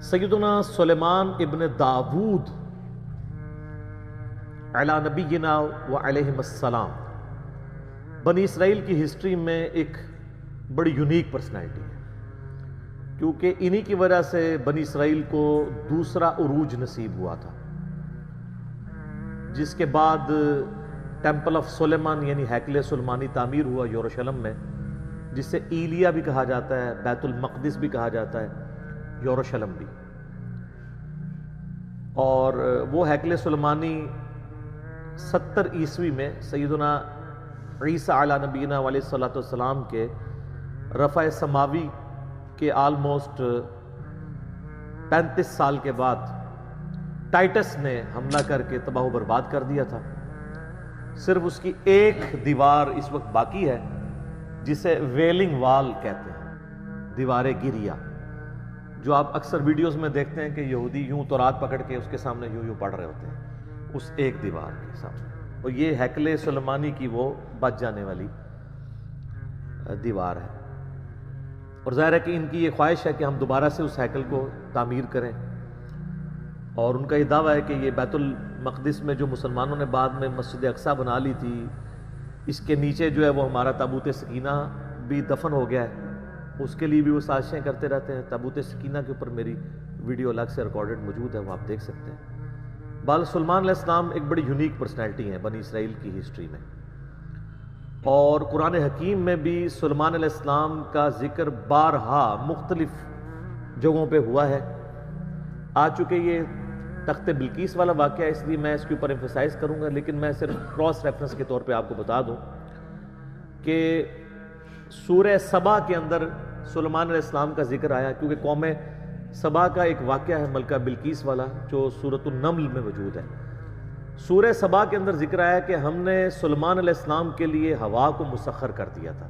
سیدنا سلیمان ابن داود علی نبینا و علیہم السلام بنی اسرائیل کی ہسٹری میں ایک بڑی یونیک پرسنالٹی ہے، کیونکہ انہی کی وجہ سے بنی اسرائیل کو دوسرا عروج نصیب ہوا تھا، جس کے بعد ٹیمپل آف سلیمان یعنی ہیکل سلیمانی تعمیر ہوا یروشلم میں، جسے ایلیا بھی کہا جاتا ہے، بیت المقدس بھی کہا جاتا ہے، یروشلم بھی۔ اور وہ ہیکل سلیمانی 70 عیسوی میں سیدنا عیسیٰ علیہ نبینا علیہ الصلوۃ والسلام کے رفع سماوی کے آلموسٹ 35 سال کے بعد ٹائٹس نے حملہ کر کے تباہ و برباد کر دیا تھا۔ صرف اس کی ایک دیوار اس وقت باقی ہے، جسے ویلنگ وال کہتے ہیں، دیوار گریہ، جو آپ اکثر ویڈیوز میں دیکھتے ہیں کہ یہودی یوں تورات پکڑ کے اس کے سامنے یوں پڑھ رہے ہوتے ہیں، اس ایک دیوار کے سامنے۔ اور یہ ہیکل سلیمانی کی وہ بچ جانے والی دیوار ہے، اور ظاہر ہے کہ ان کی یہ خواہش ہے کہ ہم دوبارہ سے اس ہیکل کو تعمیر کریں، اور ان کا یہ دعویٰ ہے کہ یہ بیت المقدس میں جو مسلمانوں نے بعد میں مسجد اقصیٰ بنا لی تھی، اس کے نیچے جو ہے وہ ہمارا تابوت سکینہ بھی دفن ہو گیا ہے، اس کے لیے بھی وہ سازشیں کرتے رہتے ہیں۔ تابوت سکینہ کے اوپر میری ویڈیو الگ سے ریکارڈڈ موجود ہے، وہ آپ دیکھ سکتے ہیں۔ بال سلیمان علیہ السلام ایک بڑی یونیک پرسنالٹی ہے بنی اسرائیل کی ہسٹری میں، اور قرآن حکیم میں بھی سلیمان علیہ السلام کا ذکر بارہا مختلف جگہوں پہ ہوا ہے۔ آ چکے یہ تخت بلقیس والا واقعہ، اس لیے میں اس کے اوپر ایمفسائز کروں گا، لیکن میں صرف کراس ریفرنس کے طور پہ آپ کو بتا دوں کہ سورہ سبا کے اندر سلیمان علیہ السلام کا ذکر آیا، کیونکہ قوم سبا کا ایک واقعہ ہے ملکہ بلقیس والا جو سورۃ النمل میں موجود ہے۔ سورہ سبا کے اندر ذکر آیا کہ ہم نے سلیمان علیہ السلام کے لیے ہوا کو مسخر کر دیا تھا۔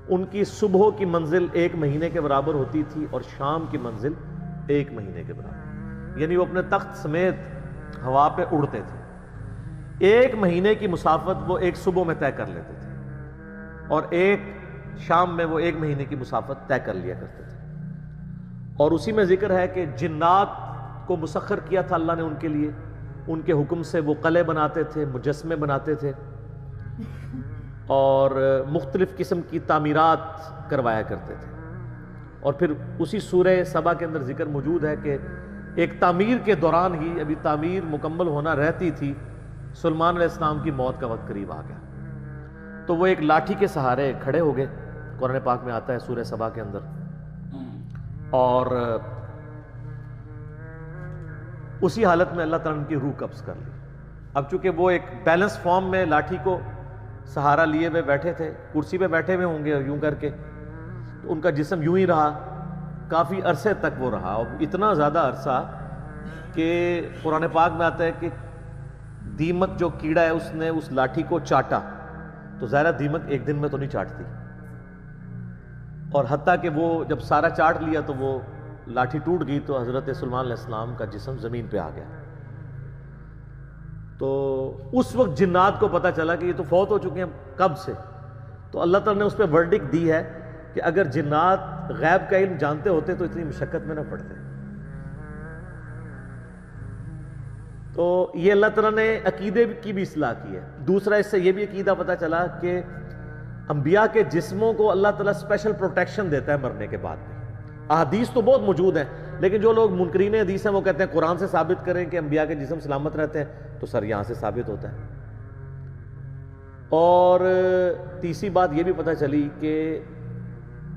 ان کی صبح کی منزل 1 مہینے کے برابر ہوتی تھی، اور شام کی منزل 1 مہینے کے برابر، یعنی وہ اپنے تخت سمیت ہوا پہ اڑتے تھے۔ 1 مہینے کی مسافت وہ ایک صبح میں طے کر لیتے تھے، اور ایک شام میں وہ 1 مہینے کی مسافت طے کر لیا کرتے تھے۔ اور اسی میں ذکر ہے کہ جنات کو مسخر کیا تھا اللہ نے ان کے لیے، ان کے حکم سے وہ قلعے بناتے تھے، مجسمے بناتے تھے، اور مختلف قسم کی تعمیرات کروایا کرتے تھے۔ اور پھر اسی سورہ سبا کے اندر ذکر موجود ہے کہ ایک تعمیر کے دوران ہی، ابھی تعمیر مکمل ہونا رہتی تھی، سلیمان علیہ السلام کی موت کا وقت قریب آ گیا، تو وہ ایک لاٹھی کے سہارے کھڑے ہو گئے، قرآن پاک میں آتا ہے سورہ سبا کے اندر، اور اسی حالت میں اللہ تعالیٰ نے ان کی روح قبض کر لی۔ اب چونکہ وہ ایک بیلنس فارم میں لاٹھی کو سہارا لیے ہوئے بیٹھے تھے، کرسی پہ بیٹھے ہوئے ہوں گے یوں کر کے، تو ان کا جسم یوں ہی رہا، کافی عرصے تک وہ رہا، اور اتنا زیادہ عرصہ کہ قرآن پاک میں آتا ہے کہ دیمک جو کیڑا ہے اس نے اس لاٹھی کو چاٹا، تو ظاہرہ دیمک ایک دن میں تو نہیں چاٹتی، اور حتیٰ کہ وہ جب سارا چاٹ لیا تو وہ لاٹھی ٹوٹ گئی، تو حضرت سلیمان علیہ السلام کا جسم زمین پہ آ گیا۔ تو اس وقت جنات کو پتہ چلا کہ یہ تو فوت ہو چکے ہیں کب سے، تو اللہ تعالیٰ نے اس پہ ورڈکٹ دی ہے کہ اگر جنات غیب کا علم جانتے ہوتے تو اتنی مشقت میں نہ پڑتے۔ تو یہ اللہ تعالیٰ نے عقیدے کی بھی اصلاح کی ہے۔ دوسرا اس سے یہ بھی عقیدہ پتہ چلا کہ انبیاء کے جسموں کو اللہ تعالیٰ اسپیشل پروٹیکشن دیتا ہے مرنے کے بعد میں۔ احادیث تو بہت موجود ہیں، لیکن جو لوگ منکرین حدیث ہیں وہ کہتے ہیں قرآن سے ثابت کریں کہ انبیاء کے جسم سلامت رہتے ہیں، تو سر یہاں سے ثابت ہوتا ہے۔ اور تیسری بات یہ بھی پتہ چلی کہ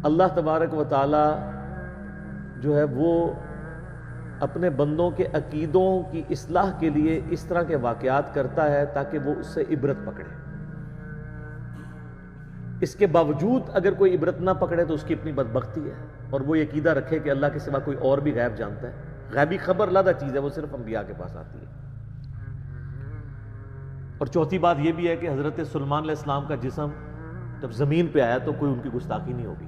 اللہ تبارک و تعالی جو ہے وہ اپنے بندوں کے عقیدوں کی اصلاح کے لیے اس طرح کے واقعات کرتا ہے تاکہ وہ اس سے عبرت پکڑے۔ اس کے باوجود اگر کوئی عبرت نہ پکڑے تو اس کی اپنی بدبختی ہے، اور وہ یہ عقیدہ رکھے کہ اللہ کے سوا کوئی اور بھی غیب جانتا ہے۔ غیبی خبر علیحدہ چیز ہے، وہ صرف انبیاء کے پاس آتی ہے۔ اور چوتھی بات یہ بھی ہے کہ حضرت سلیمان علیہ السلام کا جسم جب زمین پہ آیا تو کوئی ان کی گستاخی نہیں ہوگی۔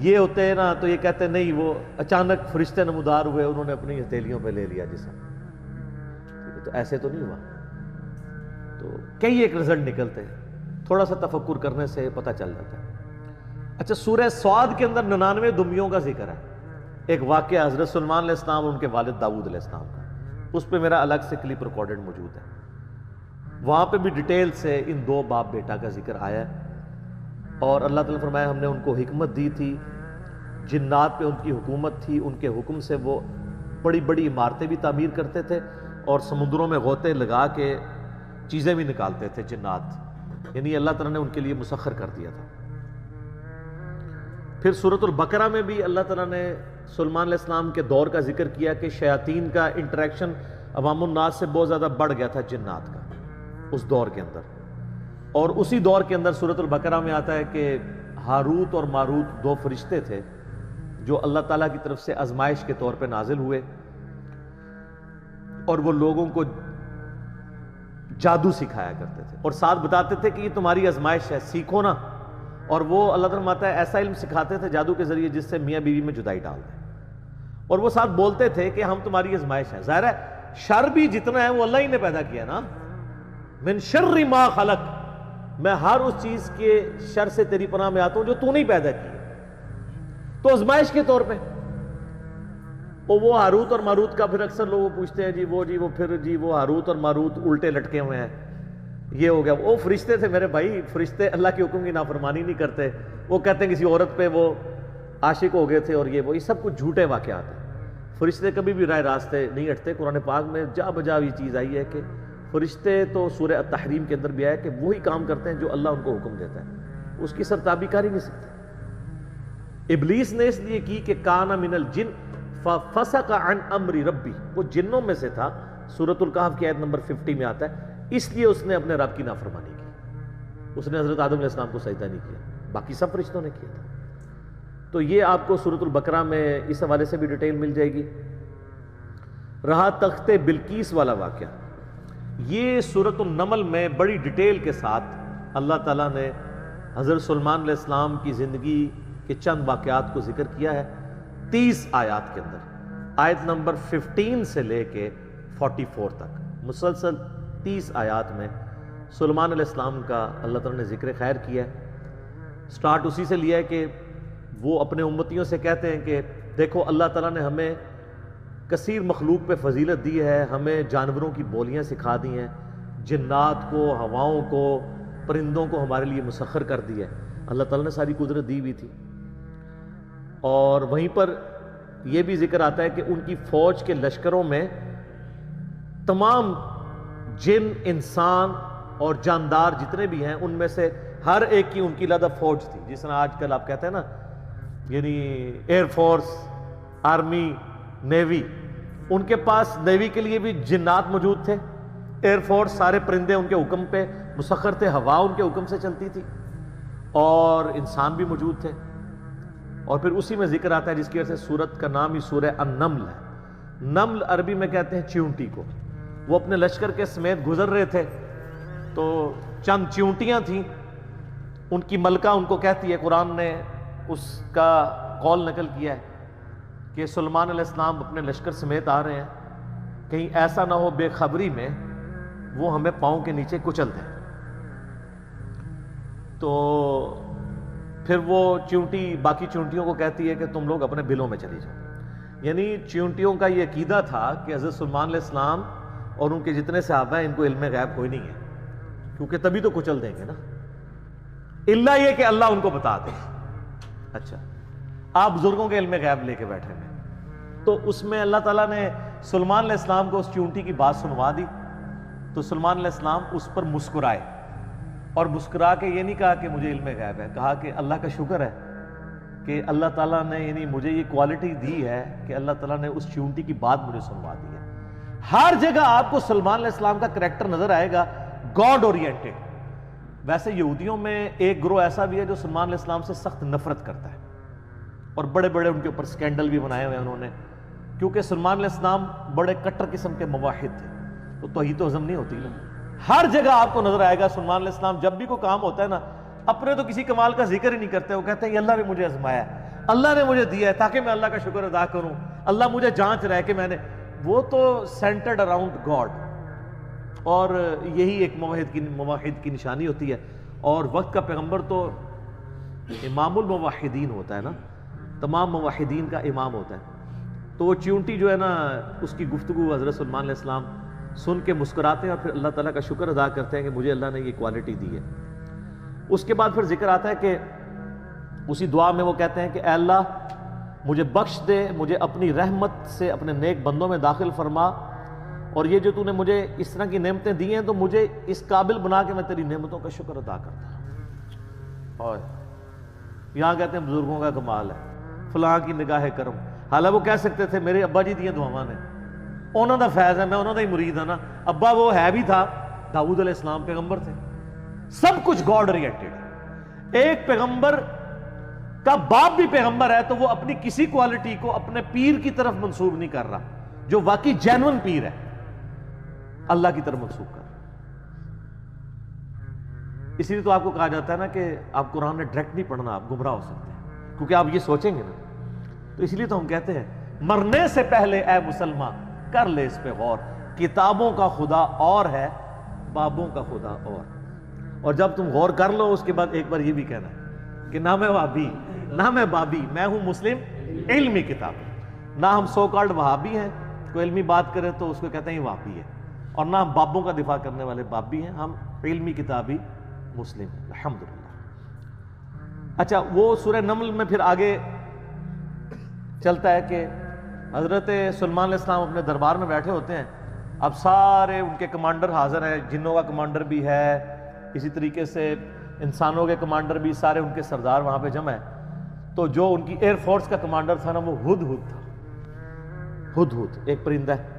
یہ ہوتے ہیں نا تو یہ کہتے ہیں نہیں، وہ اچانک فرشتے نمودار ہوئے، انہوں نے اپنی ہتھیلیوں پہ لے لیا جسم، تو ایسے تو نہیں ہوا۔ تو کئی ایک رزلٹ نکلتے ہیں، تھوڑا سا تفکر کرنے سے پتہ چل جاتا ہے۔ اچھا، سورہ سعد کے اندر 99 دمیوں کا ذکر ہے، ایک واقعہ حضرت سلیمان علیہ السلام اور ان کے والد داؤد علیہ السلام کا، اس پہ میرا الگ سے کلپ ریکارڈڈ موجود ہے، وہاں پہ بھی ڈیٹیل سے ان دو باپ بیٹا کا ذکر آیا ہے، اور اللہ تعالیٰ نے فرمایا ہم نے ان کو حکمت دی تھی، جنات پہ ان کی حکومت تھی، ان کے حکم سے وہ بڑی بڑی عمارتیں بھی تعمیر کرتے تھے اور سمندروں میں غوطے لگا کے چیزیں بھی نکالتے تھے جنات، یعنی اللہ تعالیٰ نے ان کے لیے مسخر کر دیا تھا۔ پھر سورۃ البقرہ میں بھی اللہ تعالیٰ نے سلیمان علیہ السلام کے دور کا ذکر کیا کہ شیاطین کا انٹریکشن عوام الناس سے بہت زیادہ بڑھ گیا تھا جنات کا اس دور کے اندر، اور اسی دور کے اندر سورۃ البقرہ میں آتا ہے کہ ہاروت اور ماروت دو فرشتے تھے جو اللہ تعالیٰ کی طرف سے آزمائش کے طور پہ نازل ہوئے، اور وہ لوگوں کو جادو سکھایا کرتے تھے اور ساتھ بتاتے تھے کہ یہ تمہاری آزمائش ہے، سیکھو نا، اور وہ اللہ تعالیٰ فرماتا ہے ایسا علم سکھاتے تھے جادو کے ذریعے جس سے میاں بیوی میں جدائی ڈال دیں، اور وہ ساتھ بولتے تھے کہ ہم تمہاری آزمائش ہے۔ ظاہر ہے شر بھی جتنا ہے وہ اللہ ہی نے پیدا کیا نا، من شر ما خلق، میں ہر اس چیز کے شر سے تیری پناہ میں آتا ہوں جو تو نہیں پیدا کی، تو آزمائش کے طور پہ۔ اور وہ ہاروت اور ماروت کا پھر اکثر لوگ پوچھتے ہیں وہ ہاروت اور ماروت الٹے لٹکے ہوئے ہیں، یہ ہو گیا، وہ فرشتے تھے میرے بھائی، فرشتے اللہ کے حکم کی نافرمانی نہیں کرتے، وہ کہتے ہیں کسی عورت پہ وہ عاشق ہو گئے تھے اور یہ سب کچھ جھوٹے واقعات ہیں، فرشتے کبھی بھی رائے راستے نہیں ہٹتے۔ قرآن پاک میں جا بجا یہ چیز آئی ہے کہ فرشتے تو سورہ التحریم کے اندر بھی آیا کہ وہی کام کرتے ہیں جو اللہ ان کو حکم دیتا ہے، اس کی سرتابی کر ہی نہیں سکتے۔ ابلیس نے اس لیے کی کہ کان من الجن ففسق عن امر ربی، وہ جنوں میں سے تھا، سورۃ الکہف کی آیت نمبر 50 میں آتا ہے، اس لیے اس نے اپنے رب کی نافرمانی کی، اس نے حضرت آدم علیہ السلام کو سجدہ نہیں کیا، باقی سب فرشتوں نے کیا تھا۔ تو یہ آپ کو سورۃ البقرہ میں اس حوالے سے بھی ڈیٹیل مل جائے گی۔ رہا تخت بلقیس والا واقعہ، یہ سورۃ النمل میں بڑی ڈیٹیل کے ساتھ اللہ تعالیٰ نے حضرت سلیمان علیہ السلام کی زندگی کے چند واقعات کو ذکر کیا ہے 30 آیات کے اندر، آیت نمبر 15 سے لے کے 44 تک مسلسل 30 آیات میں سلیمان علیہ السلام کا اللہ تعالیٰ نے ذکر خیر کیا ہے۔ سٹارٹ اسی سے لیا ہے کہ وہ اپنے امتیوں سے کہتے ہیں کہ دیکھو اللہ تعالیٰ نے ہمیں کثیر مخلوق پہ فضیلت دی ہے، ہمیں جانوروں کی بولیاں سکھا دی ہیں، جنات کو، ہواؤں کو، پرندوں کو ہمارے لیے مسخر کر دی ہے، اللہ تعالیٰ نے ساری قدرت دی ہوئی تھی۔ اور وہیں پر یہ بھی ذکر آتا ہے کہ ان کی فوج کے لشکروں میں تمام جن، انسان اور جاندار جتنے بھی ہیں ان میں سے ہر ایک کی ان کی علیحدہ فوج تھی، جس طرح آج کل آپ کہتے ہیں نا یعنی ایئر فورس، آرمی، نیوی، ان کے پاس نیوی کے لیے بھی جنات موجود تھے، ایئر فورس سارے پرندے ان کے حکم پہ مسخر تھے، ہوا ان کے حکم سے چلتی تھی، اور انسان بھی موجود تھے۔ اور پھر اسی میں ذکر آتا ہے جس کی وجہ سے سورت کا نام ہی سورہ النمل ہے، نمل عربی میں کہتے ہیں چیونٹی کو۔ وہ اپنے لشکر کے سمیت گزر رہے تھے تو چند چیونٹیاں تھیں، ان کی ملکہ ان کو کہتی ہے، قرآن نے اس کا قول نقل کیا ہے کہ سلیمان علیہ السلام اپنے لشکر سمیت آ رہے ہیں، کہیں ایسا نہ ہو بے خبری میں وہ ہمیں پاؤں کے نیچے کچل دیں۔ تو پھر وہ چیونٹی باقی چیونٹیوں کو کہتی ہے کہ تم لوگ اپنے بلوں میں چلی جاؤ، یعنی چیونٹیوں کا یہ عقیدہ تھا کہ حضرت سلیمان علیہ السلام اور ان کے جتنے صحابہ ہیں ان کو علم غیب کوئی نہیں ہے، کیونکہ تبھی تو کچل دیں گے نا، الا یہ کہ اللہ ان کو بتا دے۔ اچھا، آپ بزرگوں کے علم غیب لے کے بیٹھے ہیں، تو اس میں اللہ تعالیٰ نے سلیمان علیہ السلام کو اس چیونٹی کی بات سنوا دی، تو سلیمان علیہ السلام اس پر مسکرائے، اور مسکرا کے یہ نہیں کہا کہ مجھے علم غیب ہے، کہا کہ اللہ کا شکر ہے کہ اللہ تعالیٰ نے یعنی مجھے یہ کوالٹی دی ہے کہ اللہ تعالیٰ نے اس چیونٹی کی بات مجھے سنوا دی ہے۔ ہر جگہ آپ کو سلیمان علیہ السلام کا کریکٹر نظر آئے گا گاڈ اورینٹڈ۔ ویسے یہودیوں میں ایک گروہ ایسا بھی ہے جو سلیمان علیہ السلام سے سخت نفرت کرتا ہے، اور بڑے بڑے ان کے اوپر سکینڈل بھی بنائے ہوئے انہوں نے، کیونکہ سلیمان علیہ السلام بڑے کٹر قسم کے موحد تھے، تو توحید و ہضم نہیں ہوتی نا۔ ہر جگہ آپ کو نظر آئے گا سلیمان علیہ السلام جب بھی کوئی کام ہوتا ہے نا، اپنے تو کسی کمال کا ذکر ہی نہیں کرتے، وہ کہتے ہیں یہ اللہ نے مجھے آزمایا ہے، اللہ نے مجھے دیا ہے تاکہ میں اللہ کا شکر ادا کروں، اللہ مجھے جانچ رہا ہے کہ میں نے، وہ تو سینٹرڈ اراؤنڈ گاڈ، اور یہی ایک موحد کی نشانی ہوتی ہے۔ اور وقت کا پیغمبر تو امام الموحدین ہوتا ہے نا، تمام موحدین کا امام ہوتا ہے۔ تو وہ چیونٹی جو ہے نا اس کی گفتگو حضرت سلیمان علیہ السلام سن کے مسکراتے ہیں اور پھر اللہ تعالیٰ کا شکر ادا کرتے ہیں کہ مجھے اللہ نے یہ کوالٹی دی ہے۔ اس کے بعد پھر ذکر آتا ہے کہ اسی دعا میں وہ کہتے ہیں کہ اے اللہ مجھے بخش دے، مجھے اپنی رحمت سے اپنے نیک بندوں میں داخل فرما، اور یہ جو تو نے مجھے اس طرح کی نعمتیں دی ہیں تو مجھے اس قابل بنا کہ میں تیری نعمتوں کا شکر ادا کرتا ہوں۔ اور یہاں کہتے ہیں بزرگوں کا کمال ہے، فلاں کی نگاہ کرم، حالانکہ وہ کہہ سکتے تھے میرے ابا جی دیاں دعاواں نے، انہوں دا فیض ہے، میں انہوں دا ہی مرید ہوں نا۔ ابا وہ ہے بھی تھا، داؤد علیہ السلام پیغمبر تھے، سب کچھ گاڈ ریلیٹڈ۔ ایک پیغمبر کا باپ بھی پیغمبر ہے تو وہ اپنی کسی کوالٹی کو اپنے پیر کی طرف منسوب نہیں کر رہا، جو واقعی جینون پیر ہے اللہ کی طرف منسوب کر رہا۔ اسی لیے تو آپ کو کہا جاتا ہے نا کہ آپ قرآن میں ڈائریکٹ نہیں پڑھنا، آپ گمراہ ہو سکتے ہیں، کیونکہ آپ یہ سوچیں گے نا۔ تو اس لیے تو ہم کہتے ہیں مرنے سے پہلے اے مسلمان کر لے اس پہ غور، کتابوں کا خدا اور ہے، بابوں کا خدا اور جب تم غور کر لو اس کے بعد ایک بار یہ بھی کہنا ہے کہ نہ میں وہابی نہ میں بابی، میں ہوں مسلم علمی کتاب، نہ ہم سو کالڈ وہابی ہیں، کوئی علمی بات کرے تو اس کو کہتے ہیں یہ وہابی ہے، اور نہ ہم بابوں کا دفاع کرنے والے بابی ہیں، ہم علمی کتابی مسلم ہیں الحمدللہ۔ اچھا وہ سورہ نمل میں پھر آگے چلتا ہے کہ حضرت سلیمان علیہ السلام اپنے دربار میں بیٹھے ہوتے ہیں، اب سارے ان کے کمانڈر حاضر ہیں، جنوں کا کمانڈر بھی ہے، اسی طریقے سے انسانوں کے کمانڈر بھی، سارے ان کے سردار وہاں پہ جمع ہیں۔ تو جو ان کی ایئر فورس کا کمانڈر تھا نا وہ ہدہد تھا، ہدہد ایک پرندہ ہے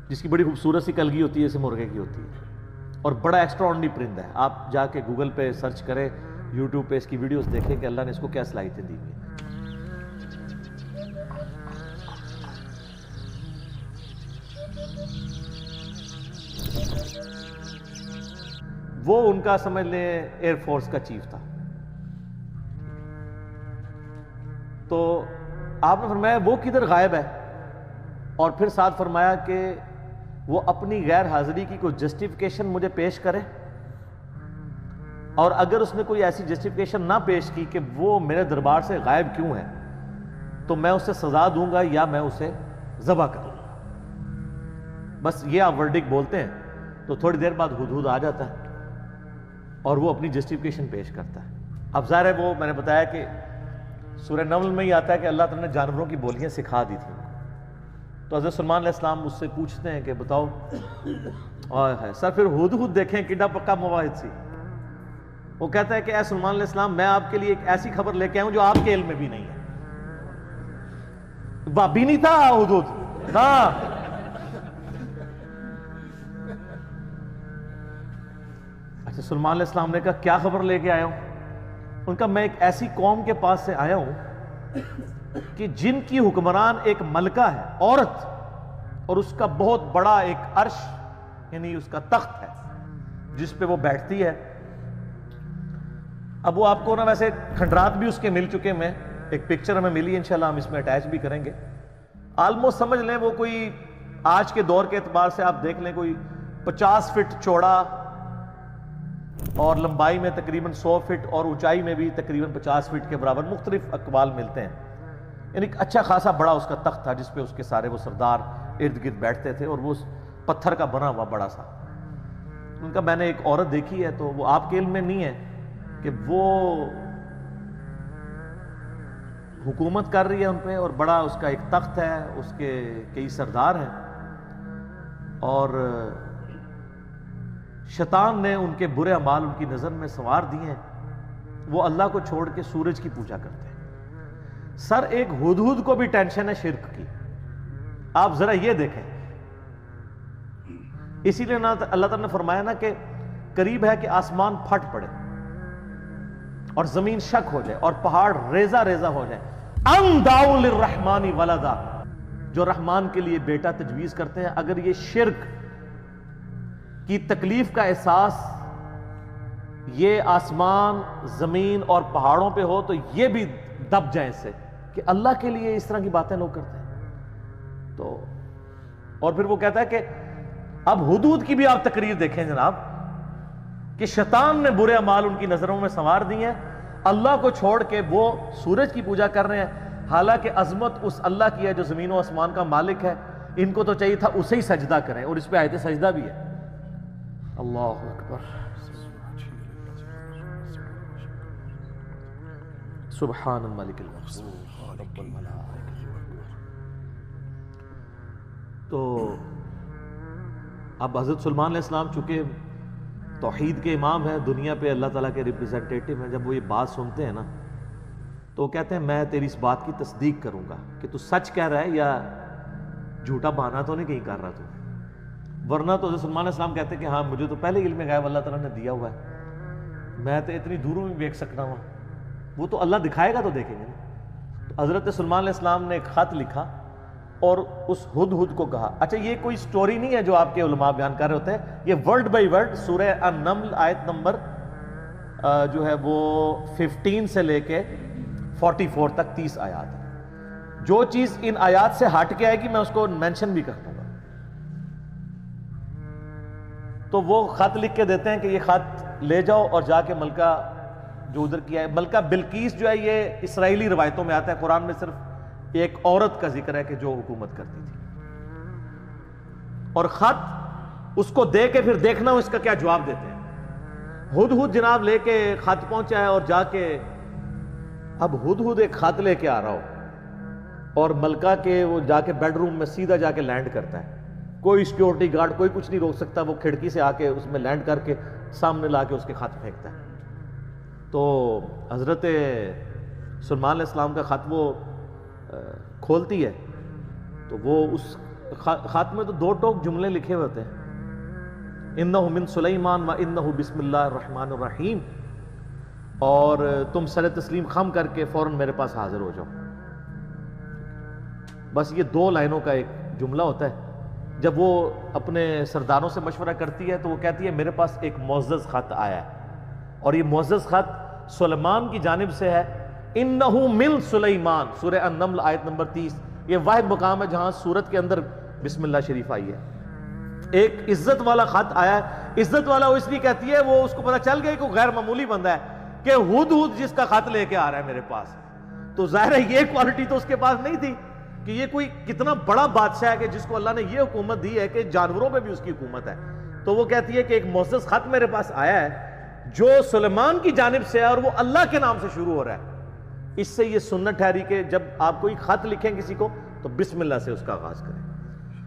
جس کی بڑی خوبصورت سی کلگی ہوتی ہے، جیسے مرغے کی ہوتی ہے، اور بڑا ایکسٹرا آرڈنری پرندہ ہے۔ آپ جا کے گوگل پہ سرچ کریں، یوٹیوب پہ اس کی ویڈیوز دیکھیں کہ اللہ نے اس کو کیا صلاحیتیں دی ہوئی ہیں۔ وہ ان کا سمجھ لیں ایئر فورس کا چیف تھا۔ تو آپ نے فرمایا وہ کدھر غائب ہے، اور پھر ساتھ فرمایا کہ وہ اپنی غیر حاضری کی کوئی جسٹیفیکیشن مجھے پیش کرے، اور اگر اس نے کوئی ایسی جسٹیفیکیشن نہ پیش کی کہ وہ میرے دربار سے غائب کیوں ہے تو میں اسے سزا دوں گا یا میں اسے ذبح کروں گا۔ بس یہ آپ ورڈک بولتے ہیں تو تھوڑی دیر بعد ہدہد آ جاتا ہے اور وہ اپنی جسٹیفیکیشن پیش کرتا ہے۔ اب ظاہر ہے وہ میں نے بتایا کہ سورہ نمل میں ہی آتا ہے کہ اللہ تعالیٰ نے جانوروں کی بولیاں سکھا دی تھیں، تو حضرت سلیمان علیہ السلام مجھ سے پوچھتے ہیں کہ بتاؤ سر پھر ہدہد دیکھیں کڈا پکا مواحد سی۔ وہ کہتا ہے کہ اے سلیمان علیہ السلام میں آپ کے لیے ایک ایسی خبر لے کے آؤں جو آپ کے علم میں بھی نہیں ہے۔ بابی نہیں تھا ہدہد نا۔ اچھا سلیمان علیہ السلام نے کہا کیا خبر لے کے آیا ہوں؟ ان کا میں ایک ایسی قوم کے پاس سے آیا ہوں کہ جن کی حکمران ایک ملکہ ہے، عورت، اور اس کا بہت بڑا ایک عرش یعنی اس کا تخت ہے جس پہ وہ بیٹھتی ہے۔ اب وہ آپ کو نا ویسے کھنڈرات بھی اس کے مل چکے، میں ایک پکچر ہمیں ملی، انشاءاللہ ہم اس میں اٹیچ بھی کریں گے۔ آلموسٹ سمجھ لیں وہ کوئی آج کے دور کے اعتبار سے آپ دیکھ لیں کوئی 50 فٹ چوڑا اور لمبائی میں تقریباً 100 فٹ اور اونچائی میں بھی تقریباً 50 فٹ کے برابر، مختلف اقوال ملتے ہیں۔ یعنی اچھا خاصا بڑا اس کا تخت تھا جس پہ اس کے سارے وہ سردار ارد گرد بیٹھتے تھے، اور وہ پتھر کا بنا ہوا بڑا سا۔ ان کا میں نے ایک عورت دیکھی ہے، تو وہ آپ کے علم میں نہیں ہے کہ وہ حکومت کر رہی ہے ان پہ، اور بڑا اس کا ایک تخت ہے، اس کے کئی سردار ہیں، اور شیطان نے ان کے برے اعمال ان کی نظر میں سنوار دیے ہیں۔ وہ اللہ کو چھوڑ کے سورج کی پوجا کرتے ہیں۔ سر ایک ہدہد کو بھی ٹینشن ہے شرک کی، آپ ذرا یہ دیکھیں۔ اسی لیے اللہ تعالیٰ نے فرمایا نا کہ قریب ہے کہ آسمان پھٹ پڑے اور زمین شک ہو جائے اور پہاڑ ریزہ ریزہ ہو جائے۔ ان دعوا للرحمن ولدا، جو رحمان کے لیے بیٹا تجویز کرتے ہیں، اگر یہ شرک کی تکلیف کا احساس یہ آسمان زمین اور پہاڑوں پہ ہو تو یہ بھی دب جائیں سے کہ اللہ کے لیے اس طرح کی باتیں لوگ کرتے ہیں۔ تو اور پھر وہ کہتا ہے کہ اب حدود کی بھی آپ تقریر دیکھیں جناب، کہ شیطان نے برے اعمال ان کی نظروں میں سنوار دی ہیں، اللہ کو چھوڑ کے وہ سورج کی پوجا کر رہے ہیں، حالانکہ عظمت اس اللہ کی ہے جو زمین و آسمان کا مالک ہے، ان کو تو چاہیے تھا اسے ہی سجدہ کریں، اور اس پہ آیت سجدہ بھی ہے۔ اللہ اکبر، سبحان الملک المقدوس رب الملائکۃ۔ تو اب حضرت سلیمان علیہ السلام چونکہ توحید کے امام ہیں، دنیا پہ اللہ تعالیٰ کے ریپرزنٹیٹیو ہیں، جب وہ یہ بات سنتے ہیں نا تو وہ کہتے ہیں میں تیری اس بات کی تصدیق کروں گا کہ تو سچ کہہ رہا ہے یا جھوٹا بہانا تو نہیں کہیں کر رہا تو، ورنہ تو حضرت سلیمان علیہ السلام کہتے ہیں کہ ہاں مجھے تو پہلے علم غیب اللہ تعالیٰ نے دیا ہوا ہے، میں تو اتنی دوروں میں دیکھ سکتا ہوں، وہ تو اللہ دکھائے گا تو دیکھیں گے نا۔ تو حضرت سلیمان علیہ السلام نے ایک خط لکھا اور اس ہدہد کو کہا، اچھا یہ کوئی سٹوری نہیں ہے جو آپ کے علماء بیان کر رہے ہوتے ہیں، یہ ورڈ بائی ورڈ سورہ النمل آیت نمبر جو ہے وہ 15 سے لے کے 44 تک 30 آیات ہے۔ جو چیز ان آیات سے ہٹ کے آئے گی میں اس کو مینشن بھی کر دوں گا۔ تو وہ خط لکھ کے دیتے ہیں کہ یہ خط لے جاؤ اور جا کے ملکہ جو ادھر کیا ہے، ملکہ بلقیس جو ہے یہ اسرائیلی روایتوں میں آتا ہے، قرآن میں صرف ایک عورت کا ذکر ہے کہ جو حکومت کرتی تھی، اور خط اس کو دے کے پھر دیکھنا اس کا کیا جواب دیتے ہیں۔ ہدہد جناب لے کے خط پہنچا ہے اور جا کے اب ہدہد ایک خط لے کے آ رہا ہو اور ملکہ کے وہ جا کے بیڈ روم میں سیدھا جا کے لینڈ کرتا ہے، کوئی سیکیورٹی گارڈ کوئی کچھ نہیں روک سکتا، وہ کھڑکی سے آ کے اس میں لینڈ کر کے سامنے لا کے اس کے خط پھینکتا ہے۔ تو حضرت سلیمان علیہ السلام کا خط وہ کھولتی ہے تو وہ اس خط میں تو 2 ٹوک جملے لکھے ہوتے ہیں، انہ من سلیمان و انہ بسم اللہ الرحمن الرحیم، اور تم سر تسلیم خم کر کے فوراً میرے پاس حاضر ہو جاؤ۔ بس یہ 2 لائنوں کا ایک جملہ ہوتا ہے۔ جب وہ اپنے سرداروں سے مشورہ کرتی ہے تو وہ کہتی ہے میرے پاس ایک معزز خط آیا ہے، اور یہ معزز خط سلیمان کی جانب سے ہے، انہو من سلیمان، سورہ النمل آیت نمبر 30، یہ واحد مقام ہے جہاں سورت کے اندر بسم اللہ شریف آئی ہے۔ ایک عزت والا خط آیا ہے، عزت والا وہ اس لیے کہتی ہے وہ اس کو پتہ چل گیا کہ غیر معمولی بندہ ہے کہ ہدہد جس کا خط لے کے آ رہا ہے میرے پاس، تو ظاہر ہے یہ کوالٹی تو اس کے پاس نہیں تھی کہ یہ کوئی کتنا بڑا بادشاہ ہے کہ جس کو اللہ نے یہ حکومت دی ہے کہ جانوروں پہ بھی اس کی حکومت ہے۔ تو وہ کہتی ہے کہ ایک معزز خط میرے پاس آیا ہے جو سلیمان کی جانب سے ہے اور وہ اللہ کے نام سے شروع ہو رہا ہے۔ اس سے یہ سنت ٹھہری کہ جب آپ کوئی خط لکھیں کسی کو تو بسم اللہ سے اس کا آغاز کریں،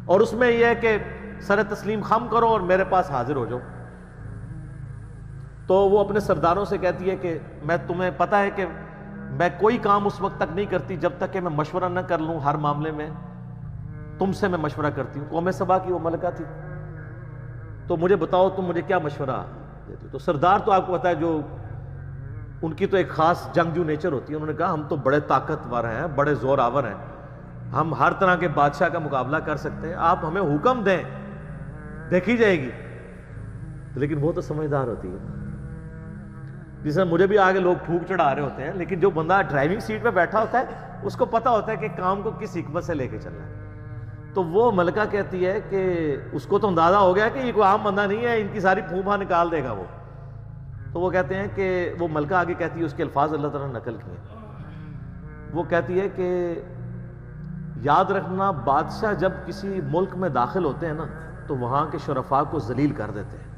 اور اس میں یہ ہے کہ سر تسلیم خم کرو اور میرے پاس حاضر ہو جاؤ۔ تو وہ اپنے سرداروں سے کہتی ہے کہ میں تمہیں پتہ ہے کہ میں کوئی کام اس وقت تک نہیں کرتی جب تک کہ میں مشورہ نہ کر لوں، ہر معاملے میں تم سے میں مشورہ کرتی ہوں۔ قوم سبا کی وہ ملکہ تھی، تو مجھے بتاؤ تم مجھے کیا مشورہ دیتی؟ تو سردار تو آپ کو پتہ ہے جو ان کی تو ایک خاص جنگجو نیچر ہوتی ہے، انہوں نے کہا ہم تو بڑے طاقتور ہیں، بڑے زور آور ہیں، ہم ہر طرح کے بادشاہ کا مقابلہ کر سکتے ہیں، آپ ہمیں حکم دیں دیکھی جائے گی۔ لیکن وہ تو سمجھدار ہوتی ہے، جس میں مجھے بھی آگے لوگ پھونک چڑھا رہے ہوتے ہیں، لیکن جو بندہ ڈرائیونگ سیٹ پہ بیٹھا ہوتا ہے اس کو پتہ ہوتا ہے کہ کام کو کس حکمت سے لے کے چلنا ہے۔ تو وہ ملکہ کہتی ہے کہ اس کو تو اندازہ ہو گیا کہ یہ کوئی عام بندہ نہیں ہے، ان کی ساری پھوپھا نکال دے گا وہ۔ تو وہ کہتے ہیں کہ وہ ملکہ آگے کہتی ہے، اس کے الفاظ اللہ تعالیٰ نے نقل کیے، وہ کہتی ہے کہ یاد رکھنا بادشاہ جب کسی ملک میں داخل ہوتے ہیں نا تو وہاں کے شرفاء کو ذلیل کر دیتے ہیں،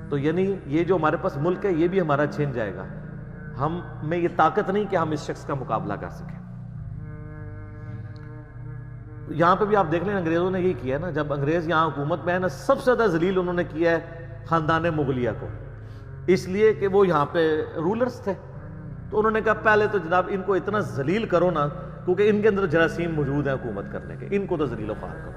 تو یعنی یہ جو ہمارے پاس ملک ہے یہ بھی ہمارا چھن جائے گا، ہم میں یہ طاقت نہیں کہ ہم اس شخص کا مقابلہ کر سکیں۔ یہاں پہ بھی آپ دیکھ لیں انگریزوں نے یہی کیا نا، جب انگریز یہاں حکومت میں ہے نا سب سے زیادہ ذلیل انہوں نے کیا ہے خاندان مغلیہ کو، اس لیے کہ وہ یہاں پہ رولرز تھے، تو انہوں نے کہا پہلے تو جناب ان کو اتنا ذلیل کرو نا، کیونکہ ان کے اندر جراثیم موجود ہیں حکومت کرنے کے، ان کو تو ذلیل و خوار کرو۔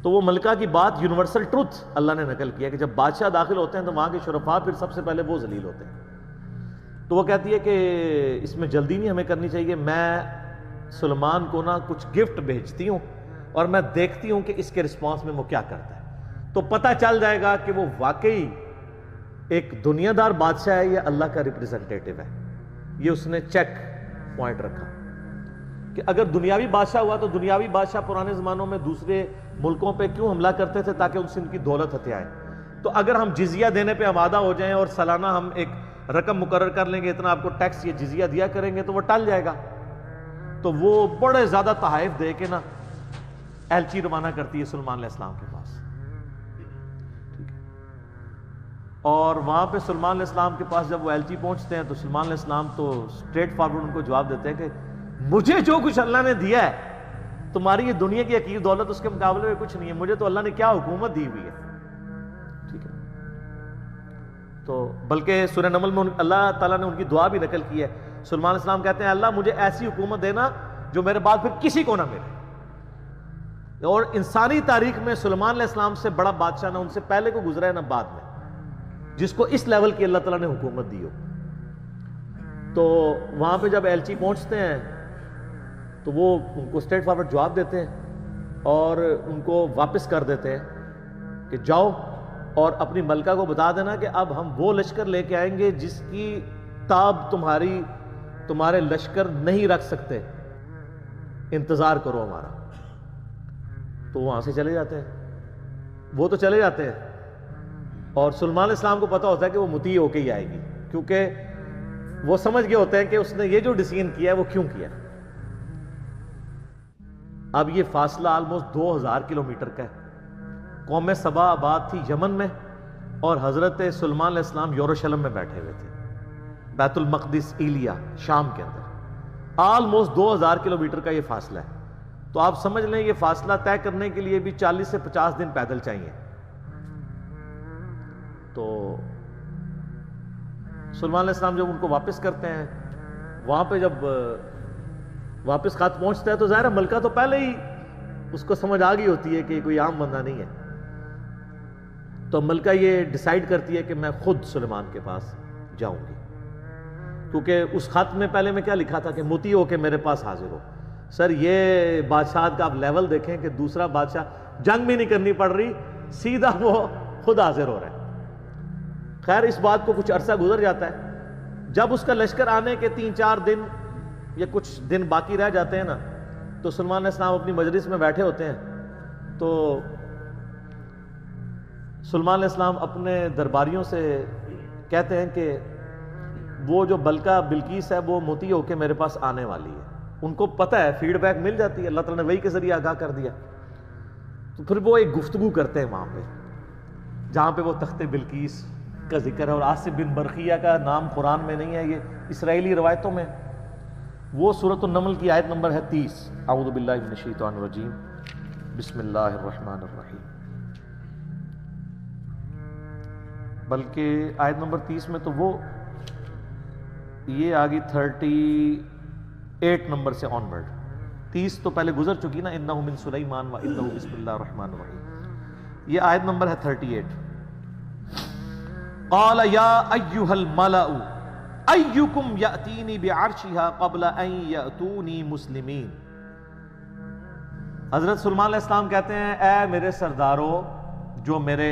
تو وہ ملکہ کی بات یونیورسل ٹروتھ اللہ نے نقل کیا کہ جب بادشاہ داخل ہوتے ہیں تو وہاں کے شرفاء پھر سب سے پہلے وہ ذلیل ہوتے ہیں۔ تو وہ کہتی ہے کہ اس میں جلدی نہیں ہمیں کرنی چاہیے، میں سلیمان کو نا کچھ گفٹ بھیجتی ہوں اور میں دیکھتی ہوں کہ اس کے رسپانس میں وہ کیا کرتا ہے، تو پتہ چل جائے گا کہ وہ واقعی ایک دنیا دار بادشاہ ہے یا اللہ کا ریپریزنٹیٹیو ہے۔ یہ اس نے چیک پوائنٹ رکھا کہ اگر دنیاوی بادشاہ ہوا تو دنیاوی بادشاہ پرانے زمانوں میں دوسرے ملکوں پہ کیوں حملہ کرتے تھے؟ تاکہ ان سے ان کی دولت ہتھیائیں۔ تو اگر ہم جزیہ دینے پہ آمادہ ہو جائیں اور سالانہ ہم ایک رقم مقرر کر لیں گے، اتنا آپ کو ٹیکس یا جزیہ دیا کریں گے تو وہ ٹل جائے گا. تو وہ بڑے زیادہ تحائف دے کے نا ایلچی روانہ کرتی ہے سلیمان علیہ السلام کے پاس. اور وہاں پہ سلیمان علیہ السلام کے پاس جب وہ ایلچی پہنچتے ہیں تو سلیمان علیہ السلام تو اسٹریٹ فارورڈ ان کو جواب دیتے ہیں کہ مجھے جو کچھ اللہ نے دیا ہے، تمہاری یہ دنیا کی حقیر دولت اس کے مقابلے میں کچھ نہیں ہے، مجھے تو اللہ نے کیا حکومت دی ہوئی ہے. ٹھیک ہے، تو بلکہ سورہ نمل میں اللہ تعالیٰ نے ان کی دعا بھی نقل کی ہے. سلیمان علیہ السلام کہتے ہیں اللہ مجھے ایسی حکومت دینا جو میرے بعد پھر کسی کو نہ ملے. اور انسانی تاریخ میں سلیمان علیہ السلام سے بڑا بادشاہ نہ ان سے پہلے کو گزرا ہے نہ بعد میں جس کو اس لیول کی اللہ تعالیٰ نے حکومت دی ہو. تو وہاں پہ جب ایلچی پہنچتے ہیں تو وہ ان کو اسٹریٹ فارورڈ جواب دیتے ہیں اور ان کو واپس کر دیتے ہیں کہ جاؤ اور اپنی ملکہ کو بتا دینا کہ اب ہم وہ لشکر لے کے آئیں گے جس کی تاب تمہارے لشکر نہیں رکھ سکتے، انتظار کرو ہمارا. تو وہاں سے چلے جاتے ہیں، وہ تو چلے جاتے ہیں اور سلیمان علیہ السلام کو پتا ہوتا ہے کہ وہ مطیع ہو کے ہی آئے گی، کیونکہ وہ سمجھ گئے ہوتے ہیں کہ اس نے یہ جو ڈیسیژن کیا ہے وہ کیوں کیا. اب یہ فاصلہ آلموسٹ 2000 کلومیٹر کا ہے. قوم سبا آباد تھی یمن میں اور حضرت سلیمان علیہ السلام یروشلم میں بیٹھے ہوئے تھے، بیت المقدس ایلیا شام کے اندر. آلموسٹ 2000 کلومیٹر کا یہ فاصلہ ہے. تو آپ سمجھ لیں یہ فاصلہ طے کرنے کے لیے بھی 40 سے 50 دن پیدل چاہیے. تو سلیمان علیہ السلام جب ان کو واپس کرتے ہیں، وہاں پہ جب واپس خط پہنچتا ہے تو ظاہر ہے ملکہ تو پہلے ہی اس کو سمجھ آ گئی ہوتی ہے کہ کوئی عام بندہ نہیں ہے. تو ملکہ یہ ڈیسائیڈ کرتی ہے کہ میں خود سلیمان کے پاس جاؤں گی، کیونکہ اس خط میں پہلے میں کیا لکھا تھا کہ مطیع ہو کے میرے پاس حاضر ہو. سر یہ بادشاہت کا آپ لیول دیکھیں کہ دوسرا بادشاہ جنگ بھی نہیں کرنی پڑ رہی، سیدھا وہ خود حاضر ہو رہا ہے. خیر اس بات کو کچھ عرصہ گزر جاتا ہے. جب اس کا لشکر آنے کے 3-4 دن یا کچھ دن باقی رہ جاتے ہیں نا، تو سلیمان علیہ السلام اپنی مجلس میں بیٹھے ہوتے ہیں. تو سلیمان علیہ السلام اپنے درباریوں سے کہتے ہیں کہ وہ جو بلقیس ہے وہ مطیع ہو کے میرے پاس آنے والی ہے. ان کو پتہ ہے، فیڈ بیک مل جاتی ہے، اللہ تعالیٰ نے وحی کے ذریعے آگاہ کر دیا. تو پھر وہ ایک گفتگو کرتے ہیں وہاں پہ جہاں پہ وہ تخت بلقیس کا ذکر ہے. اور آصف بن برقیہ کا نام قرآن میں نہیں ہے، یہ اسرائیلی روایتوں میں. وہ سورۃ النمل کی آیت نمبر ہے 30. اعوذ باللہ من الشیطان الرجیم، بسم اللہ الرحمن الرحیم. بلکہ آیت نمبر 30 میں تو وہ یہ آگی 38 نمبر سے آن ورڈ. 30 تو پہلے گزر چکی نا، انہ من سلیمان و انہ بسم اللہ الرحمن الرحیم. یہ آیت نمبر ہے 38. قال یا ایھا الملأ ایکم یأتینی بعرشها قبل ان یأتونی مسلمین. حضرت سلیمان علیہ السلام کہتے ہیں اے میرے سردارو جو میرے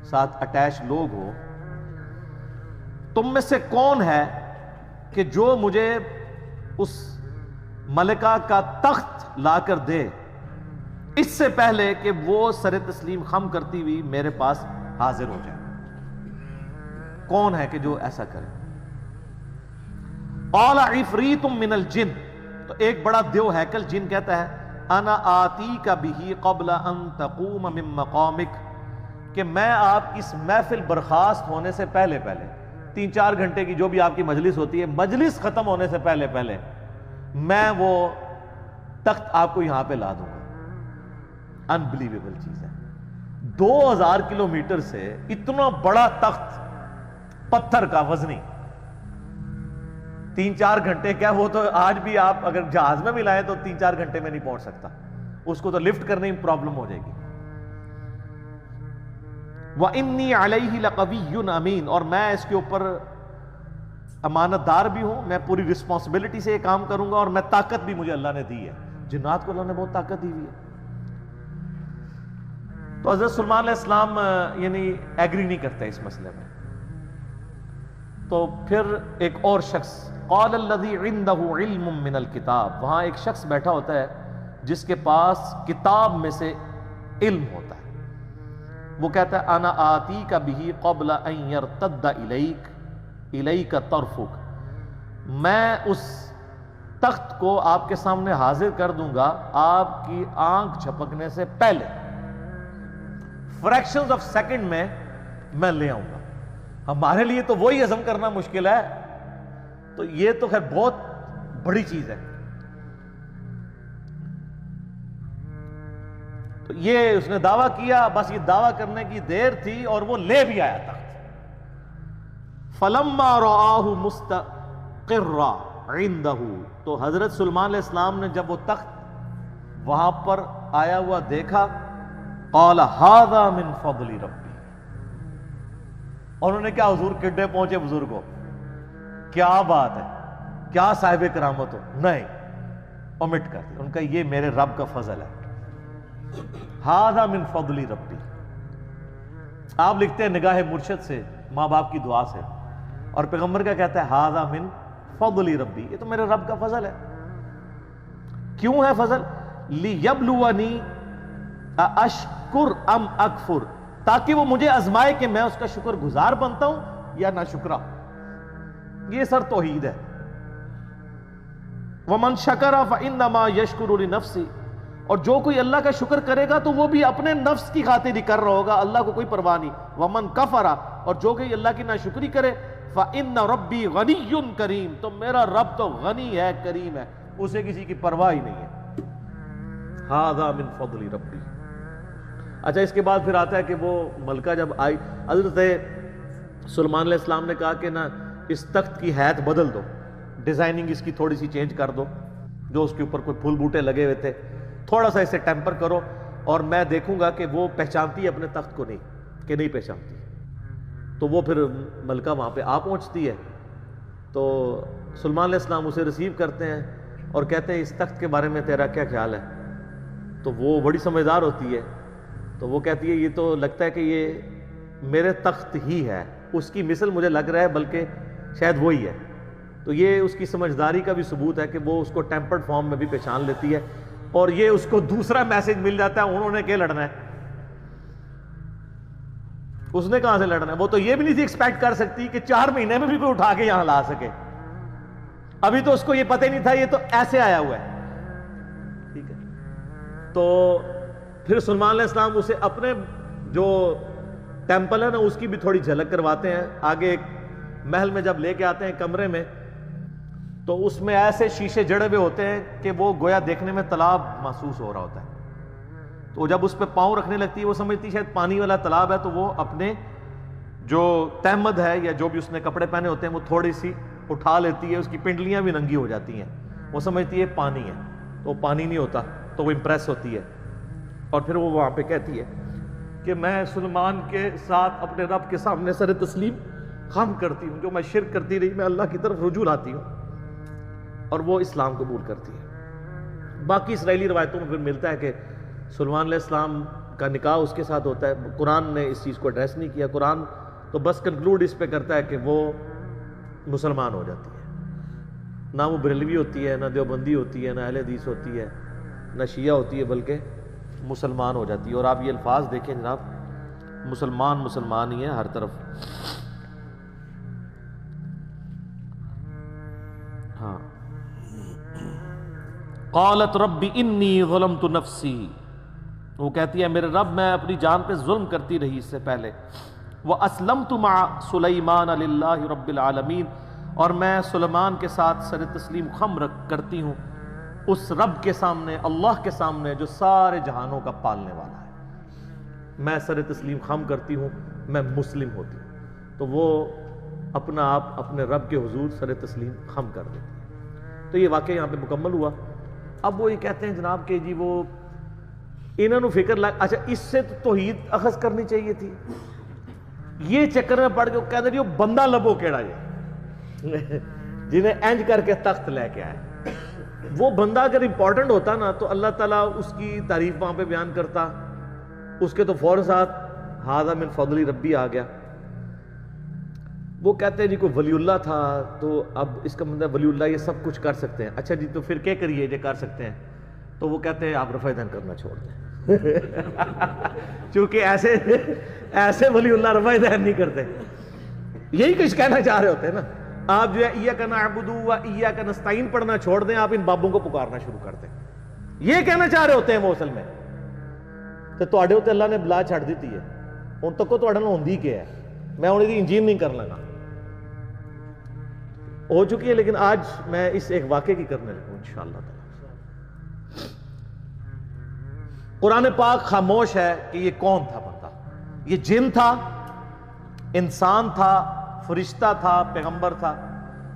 ساتھ اٹیچ لوگ ہو، تم میں سے کون ہے کہ جو مجھے اس ملکہ کا تخت لا کر دے اس سے پہلے کہ وہ سر تسلیم خم کرتی ہوئی میرے پاس حاضر ہو جائے. کون ہے کہ جو ایسا کرے؟ قال عفریت من الجن. تو ایک بڑا دیو ہیکل جن کہتا ہے انا آتیک بہ قبل ان تقوم من مقامک، کہ میں آپ کی اس محفل برخاست ہونے سے پہلے 3-4 گھنٹے کی جو بھی آپ کی مجلس ہوتی ہے، مجلس ختم ہونے سے پہلے میں وہ تخت آپ کو یہاں پہ لا دوں گا. انبلیویبل چیز ہے. 2000 کلومیٹر سے اتنا بڑا تخت پتھر کا وزنی 3-4 گھنٹے کیا، وہ تو آج بھی آپ اگر جہاز میں بھی لائیں تو 3-4 گھنٹے میں نہیں پہنچ سکتا. اس کو تو لفٹ کرنے میں پرابلم ہو جائے گی. وَإِنِّي عَلَيْهِ لَقَوِيٌّ أَمِينٌ. اور میں اس کے اوپر امانت دار بھی ہوں، میں پوری رسپانسبلٹی سے یہ کام کروں گا، اور میں طاقت بھی مجھے اللہ نے دی ہے. جنات کو اللہ نے بہت طاقت دی ہوئی ہے. تو حضرت سلیمان علیہ السلام یعنی ایگری نہیں کرتے اس مسئلے میں. تو پھر ایک اور شخص قال الذی عنده علم من الکتاب، وہاں ایک شخص بیٹھا ہوتا ہے جس کے پاس کتاب میں سے علم ہوتا ہے. وہ کہتا ہے انا آتیک بہ قبل ان یرتد الیک، الیک طرفک، میں اس تخت کو آپ کے سامنے حاضر کر دوں گا آپ کی آنکھ جھپکنے سے پہلے، فریکشنز آف سیکنڈ میں لے آؤں گا۔ ہمارے لیے تو وہی ہضم کرنا مشکل ہے، تو یہ تو خیر بہت بڑی چیز ہے۔ تو یہ اس نے دعویٰ کیا، بس یہ دعویٰ کرنے کی دیر تھی اور وہ لے بھی آیا تخت۔ فَلَمَّا رَآهُ مُسْتَقِرًّا عِندَهُ، تو حضرت سلیمان علیہ السلام نے جب وہ تخت وہاں پر آیا ہوا دیکھا، قَالَ هَذَا مِن فَضْلِ رَبِّي، اور انہوں نے کیا حضور کڈے پہنچے بزرگوں، کیا بات ہے، کیا صاحب کرامت ہو، نہیں اومٹ کر دیا، ان کا یہ میرے رب کا فضل ہے۔ ہذا من فضل ربی، آپ لکھتے ہیں نگاہ مرشد سے، ماں باپ کی دعا سے، اور پیغمبر کا کہتا ہے ہذا من فضل ربی، یہ تو میرے رب کا فضل ہے۔ کیوں ہے فضل؟ لیبلونی اشکر ام اکفر، تاکہ وہ مجھے آزمائے کہ میں اس کا شکر گزار بنتا ہوں یا نہ شکرا۔ یہ سر توحید ہے۔ ومن شکر فانما یشکر لنفسہ، اور جو کوئی اللہ کا شکر کرے گا تو وہ بھی اپنے نفس کی خاطر ہی کر رہا ہوگا، اللہ کو کوئی پرواہ نہیں۔ ومن کفر، اور جو کوئی اللہ کی ناشکری کرے، فإن ربی غنی کریم، تو میرا رب تو غنی ہے، کریم ہے، اسے کسی کی پرواہ ہی نہیں ہے۔ ھذا من فضل ربی۔ اچھا، اس کے بعد پھر آتا ہے کہ وہ ملکہ جب آئی، حضرت سلیمان علیہ السلام نے کہا کہ نا اس تخت کی حیت بدل دو، ڈیزائننگ اس کی تھوڑی سی چینج کر دو، جو اس کے اوپر کوئی پھول بوٹے لگے ہوئے تھے تھوڑا سا اسے ٹیمپر کرو، اور میں دیکھوں گا کہ وہ پہچانتی ہے اپنے تخت کو نہیں کہ نہیں پہچانتی۔ تو وہ پھر ملکہ وہاں پہ آ پہنچتی ہے، تو سلیمان علیہ السلام اسے ریسیو کرتے ہیں اور کہتے ہیں اس تخت کے بارے میں تیرا کیا خیال ہے؟ تو وہ بڑی سمجھدار ہوتی ہے، تو وہ کہتی ہے یہ تو لگتا ہے کہ یہ میرے تخت ہی ہے، اس کی مثل مجھے لگ رہا ہے بلکہ شاید وہی ہے۔ تو یہ اس کی سمجھداری کا بھی ثبوت ہے کہ وہ اس کو ٹیمپرڈ فارم میں بھی پہچان لیتی ہے، اور یہ اس کو دوسرا میسج مل جاتا ہے انہوں نے کیا لڑنا ہے، اس نے کہاں سے لڑنا ہے۔ وہ تو یہ بھی نہیں تھی ایکسپیکٹ کر سکتی کہ 4 مہینے میں بھی کوئی اٹھا کے یہاں لا سکے، ابھی تو اس کو یہ پتہ ہی نہیں تھا، یہ تو ایسے آیا ہوا ہے، ٹھیک ہے۔ تو پھر سلیمان علیہ السلام اسے اپنے جو ٹیمپل ہے نا اس کی بھی تھوڑی جھلک کرواتے ہیں۔ آگے ایک محل میں جب لے کے آتے ہیں کمرے میں، تو اس میں ایسے شیشے جڑے ہوئے ہوتے ہیں کہ وہ گویا دیکھنے میں تالاب محسوس ہو رہا ہوتا ہے۔ تو جب اس پہ پاؤں رکھنے لگتی ہے، وہ سمجھتی شاید پانی والا تالاب ہے، تو وہ اپنے جو تہمد ہے یا جو بھی اس نے کپڑے پہنے ہوتے ہیں وہ تھوڑی سی اٹھا لیتی ہے، اس کی پنڈلیاں بھی ننگی ہو جاتی ہیں، وہ سمجھتی ہے پانی ہے، تو پانی نہیں ہوتا، تو وہ امپریس ہوتی ہے، اور پھر وہ وہاں پہ کہتی ہے کہ میں سلیمان کے ساتھ اپنے رب کے سامنے سر تسلیم خم کرتی ہوں، جو میں شرک کرتی رہی میں اللہ کی طرف رجوع لاتی ہوں، اور وہ اسلام قبول کرتی ہے۔ باقی اسرائیلی روایتوں میں پھر ملتا ہے کہ سلیمان علیہ السلام کا نکاح اس کے ساتھ ہوتا ہے۔ قرآن نے اس چیز کو ایڈریس نہیں کیا، قرآن تو بس کنکلوڈ اس پہ کرتا ہے کہ وہ مسلمان ہو جاتی ہے، نہ وہ بریلوی ہوتی ہے، نہ دیوبندی ہوتی ہے، نہ اہل حدیث ہوتی ہے، نہ شیعہ ہوتی ہے، بلکہ مسلمان ہو جاتی ہے۔ اور آپ یہ الفاظ دیکھیں جناب، مسلمان مسلمان ہی ہے ہر طرف۔ ہاں، قالت رب انی ظلمت نفسی، وہ کہتی ہے میرے رب میں اپنی جان پہ ظلم کرتی رہی اس سے پہلے، واسلمت مع سلیمان للہ رب العالمین، اور میں سلیمان کے ساتھ سر تسلیم خم کرتی ہوں اس رب کے سامنے، اللہ کے سامنے جو سارے جہانوں کا پالنے والا ہے، میں سر تسلیم خم کرتی ہوں، میں مسلم ہوتی ہوں۔ تو وہ اپنا آپ اپنے رب کے حضور سر تسلیم خم کر دیتی ہے۔ تو یہ واقعہ یہاں پہ مکمل ہوا۔ اب وہ یہ کہتے ہیں جناب کہ جی وہ انہوں نے فکر لگ، اچھا اس سے تو توحید اخذ کرنی چاہیے تھی، یہ چکر میں پڑ کے وہ کہتے ہیں وہ بندہ لبو کیڑا یہ جنہیں اینج کر کے تخت لے کے آئے۔ وہ بندہ اگر امپورٹنٹ ہوتا نا تو اللہ تعالیٰ اس کی تعریف وہاں پہ بیان کرتا، اس کے تو فوراً ساتھ ھذا من فضل ربی آ گیا۔ وہ کہتے ہیں جی کوئی ولی اللہ تھا تو اب اس کا مطلب ولی اللہ یہ سب کچھ کر سکتے ہیں، اچھا جی تو پھر کیا کریے جو کر سکتے ہیں؟ تو وہ کہتے ہیں آپ رفع دین کرنا چھوڑ دیں چونکہ ایسے ولی اللہ رفع دین نہیں کرتے، یہی کچھ کہنا چاہ رہے ہوتے ہیں نا آپ جو ہے ایاک نعبد و ایاک نستعین پڑھنا چھوڑ دیں, آپ ان بابوں کو پکارنا شروع کر دیں. یہ کہنا چاہ رہے ہوتے ہیں وہ اصل میں. تو تواڈے ہوتے اللہ نے بلا چھڑ دیتی ہے, ہن تک تواڈے نال ہوندی کیا ہے, میں ہن دی انجین نہیں کر لگا, ہو چکی ہے, لیکن آج میں اس ایک واقعے کی کرنے لگوں انشاءاللہ تعالی. قرآن پاک خاموش ہے کہ یہ کون تھا بندہ. یہ جن تھا, انسان تھا, فرشتہ تھا, پیغمبر تھا.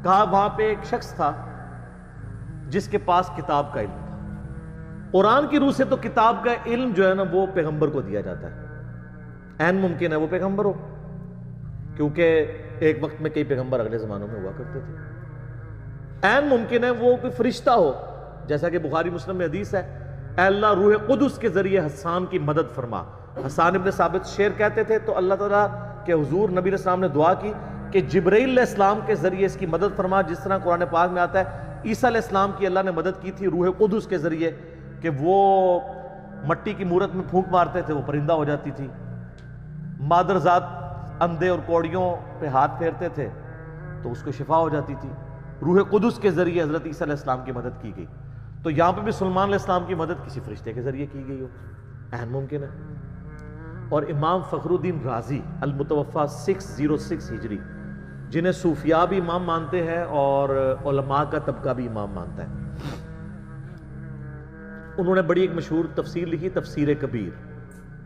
کہا وہاں پہ ایک شخص تھا جس کے پاس کتاب کا علم تھا. قرآن کی روح سے تو کتاب کا علم جو ہے نا وہ پیغمبر کو دیا جاتا ہے. عین ممکن ہے وہ پیغمبر ہو, کیونکہ ایک وقت میں کئی پیغمبر اگلے زمانوں میں ہوا کرتے تھے. عین ممکن ہے وہ کوئی فرشتہ ہو, جیسا کہ بخاری مسلم میں حدیث ہے, اے اللہ روح قدس کے ذریعے حسان کی مدد فرما. حسان ابن ثابت شعر کہتے تھے تو اللہ تعالیٰ کے حضور نبی علیہ السلام نے دعا کی کہ جبرائیل علیہ السلام کے ذریعے اس کی مدد فرما, جس طرح قرآن پاک میں آتا ہے عیسیٰ علیہ السلام کی اللہ نے مدد کی تھی روح قدس کے ذریعے کہ وہ مٹی کی مورت میں پھونک مارتے تھے, وہ پرندہ ہو جاتی تھی. مادرزاد اندھے اور کوڑیوں پہ ہاتھ پھیرتے تھے تو اس کو شفا ہو جاتی تھی. روح قدس کے ذریعے حضرت عیسیٰ علیہ السلام کی مدد کی گئی. تو یہاں پہ بھی سلمان علیہ السلام کی مدد کسی فرشتے کے ذریعے کی گئی ہو, عین ممکن ہے. اور امام فخر الدین رازی المتوفا 606 ہجری, جنہیں صوفیاء بھی امام مانتے ہیں اور علماء کا طبقہ بھی امام مانتا ہے, انہوں نے بڑی ایک مشہور تفسیر لکھی, تفسیر کبیر.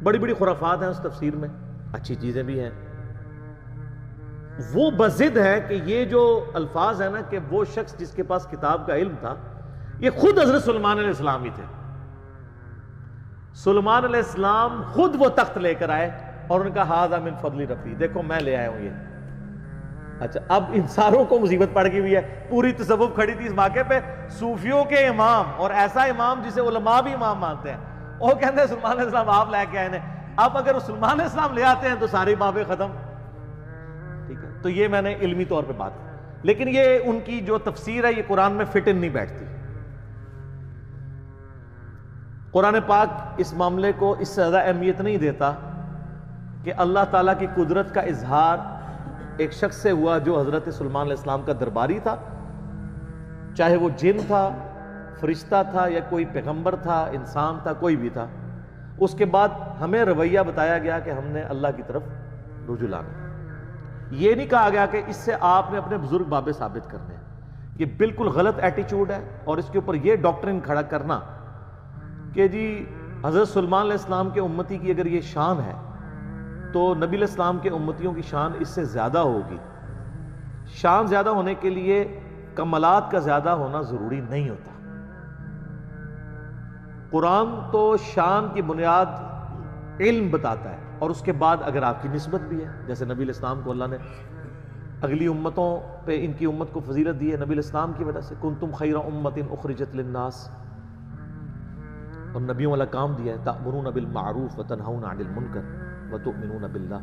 بڑی بڑی خرافات ہیں اس تفسیر میں, اچھی چیزیں بھی ہیں. وہ بضد ہے کہ یہ جو الفاظ ہیں نا کہ وہ شخص جس کے پاس کتاب کا علم تھا یہ خود حضرت سلیمان علیہ السلام ہی تھے. سلیمان علیہ السلام خود وہ تخت لے کر آئے اور ان کا ھذا من فضل ربی, دیکھو میں لے آیا ہوں یہ. اچھا اب ان ساروں کو مصیبت پڑ گئی ہوئی ہے, پوری تصوف کھڑی تھی اس موقع پہ, صوفیوں کے امام, اور ایسا امام جسے علماء بھی امام مانتے ہیں, وہ کہتے ہیں سلیمان علیہ السلام آپ لے کے آئے ہیں. اب اگر سلیمان علیہ السلام لے آتے ہیں تو ساری بابیں ختم. ٹھیک ہے, تو یہ میں نے علمی طور پہ بات کی, لیکن یہ ان کی جو تفسیر ہے یہ قرآن میں فٹ ان نہیں بیٹھتی. قرآن پاک اس معاملے کو اس سے زیادہ اہمیت نہیں دیتا کہ اللہ تعالیٰ کی قدرت کا اظہار ایک شخص سے ہوا جو حضرت سلیمان علیہ السلام کا درباری تھا, چاہے وہ جن تھا, فرشتہ تھا, یا کوئی پیغمبر تھا, انسان تھا, کوئی بھی تھا. اس کے بعد ہمیں رویہ بتایا گیا کہ ہم نے اللہ کی طرف رجوع لانا. یہ نہیں کہا گیا کہ اس سے آپ نے اپنے بزرگ بابے ثابت کرنے ہیں. یہ بالکل غلط ایٹیچیوڈ ہے, اور اس کے اوپر یہ ڈاکٹرن کھڑا کرنا کہ جی حضرت سلیمان علیہ السلام کے امتی کی اگر یہ شان ہے تو نبی علیہ السلام کے امتیوں کی شان اس سے زیادہ ہوگی. شان زیادہ ہونے کے لیے کمالات کا زیادہ ہونا ضروری نہیں ہوتا. قرآن تو شان کی بنیاد علم بتاتا ہے, اور اس کے بعد اگر آپ کی نسبت بھی ہے, جیسے نبی علیہ السلام کو اللہ نے اگلی امتوں پہ ان کی امت کو فضیلت دی ہے نبی علیہ السلام کی وجہ سے, کنتم خیر امت اخرجت للناس, اور نبیوں والا کام دیا ہے, تأمرون بالمعروف وتنہون عن المنکر وتؤمنون باللہ.